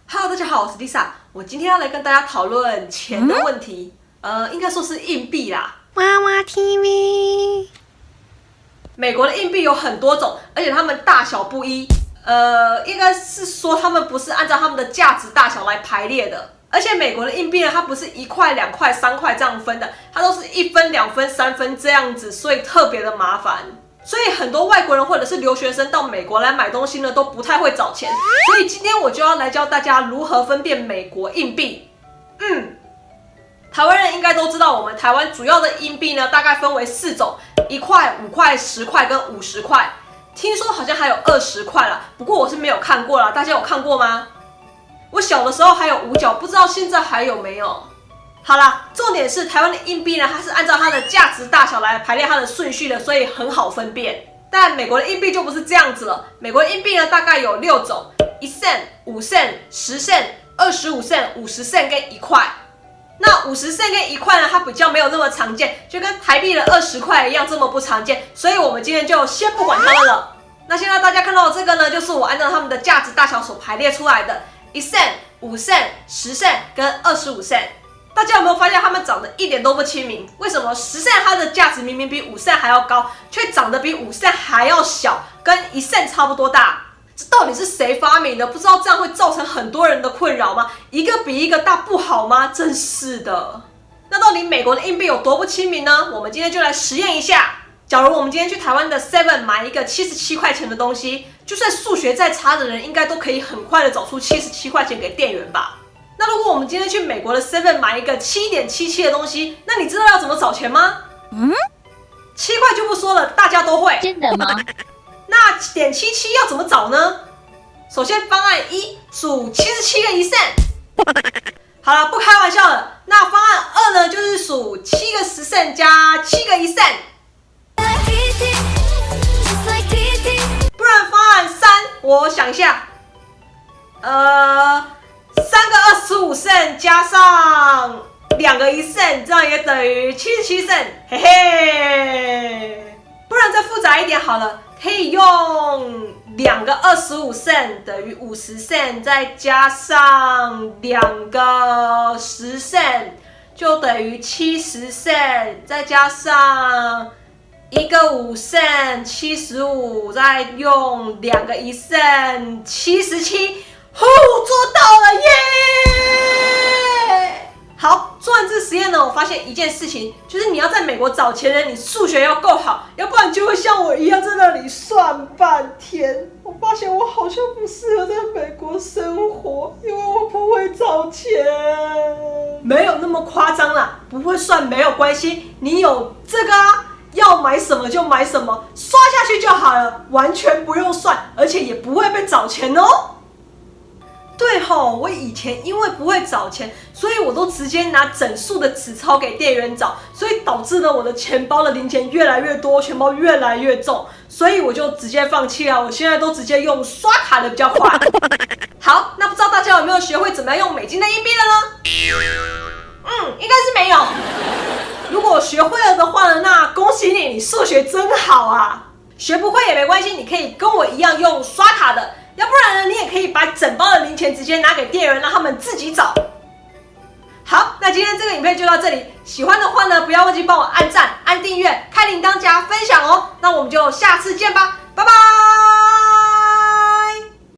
Hello， 大家好，我是 Lisa。我今天要来跟大家讨论钱的问题，应该说是硬币啦。娃娃 TV。美国的硬币有很多种，而且它们大小不一。应该是说它们不是按照它们的价值大小来排列的。而且美国的硬币呢，它不是1块、2块、3块这样分的，它都是1分、2分、3分这样子，所以特别的麻烦。所以很多外国人或者是留学生到美国来买东西呢，都不太会找钱。所以今天我就要来教大家如何分辨美国硬币。台湾人应该都知道，我们台湾主要的硬币呢，大概分为4种：1块、5块、10块跟50块。听说好像还有20块啦，不过我是没有看过啦，大家有看过吗？我小的时候还有5角，不知道现在还有没有。好啦，重点是台湾的硬币呢，它是按照它的价值大小来排列它的顺序的，所以很好分辨。但美国的硬币就不是这样子了。美国的硬币呢，大概有6种：1 cent、5 cent、10 cent、25 cent、50 cent 跟1块。那50 cent 跟1块呢，它比较没有那么常见，就跟台币的20块一样这么不常见，所以我们今天就先不管它们了。那现在大家看到的这个呢，就是我按照它们的价值大小所排列出来的：1 cent、5 cent、10 cent 跟25 cent。大家有没有发现它们长得一点都不亲民？为什么10 cent 它的价值明明比5 cent 还要高，却长得比5 cent 还要小，跟1 cent 差不多大？这到底是谁发明的？不知道这样会造成很多人的困扰吗？一个比一个大不好吗？真是的。那到底美国的硬币有多不亲民呢？我们今天就来实验一下。假如我们今天去台湾的 Seven 买一个77块钱的东西，就算数学再差的人，应该都可以很快的找出77块钱给店员吧？那如果我们今天去美国的 Seven 买一个 7.77 的东西，那你知道要怎么找钱吗？7块就不说了，大家都会。真的吗？那0.77要怎么找呢？首先方案1数77个1 cent。好了，不开玩笑了。那方案2呢，就是数7个10 cent 加7个1 cent。不然方案3，我想一下，3个25 cent 加上2个1 cent， 这样也等于77 cent， 嘿嘿。不然再复杂一点好了，可以用2个25 cent 等于50 cent， 再加上2个10 cent， 就等于70 cent， 再加上1个5 cent 75，再用2个1 cent 77，做到了耶！好，做完这实验呢，我发现一件事情，就是你要在美国找钱人，你数学要够好，要不然你就会像我一样在那里算半天。我发现我好像不适合在美国生活，因为我不会找钱。没有那么夸张啦，不会算没有关系，你有这个啊。要买什么就买什么，刷下去就好了，完全不用算，而且也不会被找钱哦。对吼，我以前因为不会找钱，所以我都直接拿整数的纸钞给店员找，所以导致呢我的钱包的零钱越来越多，钱包越来越重，所以我就直接放弃了。我现在都直接用刷卡的比较快。好，那不知道大家有没有学会怎么样用美金的硬币了呢？应该是没有。如果学会了的话呢，那恭喜你，你数学真好啊！学不会也没关系，你可以跟我一样用刷卡的，要不然呢，你也可以把整包的零钱直接拿给店员，让他们自己找。好，那今天这个影片就到这里，喜欢的话呢，不要忘记帮我按赞、按订阅、开铃铛、加分享哦。那我们就下次见吧，拜拜。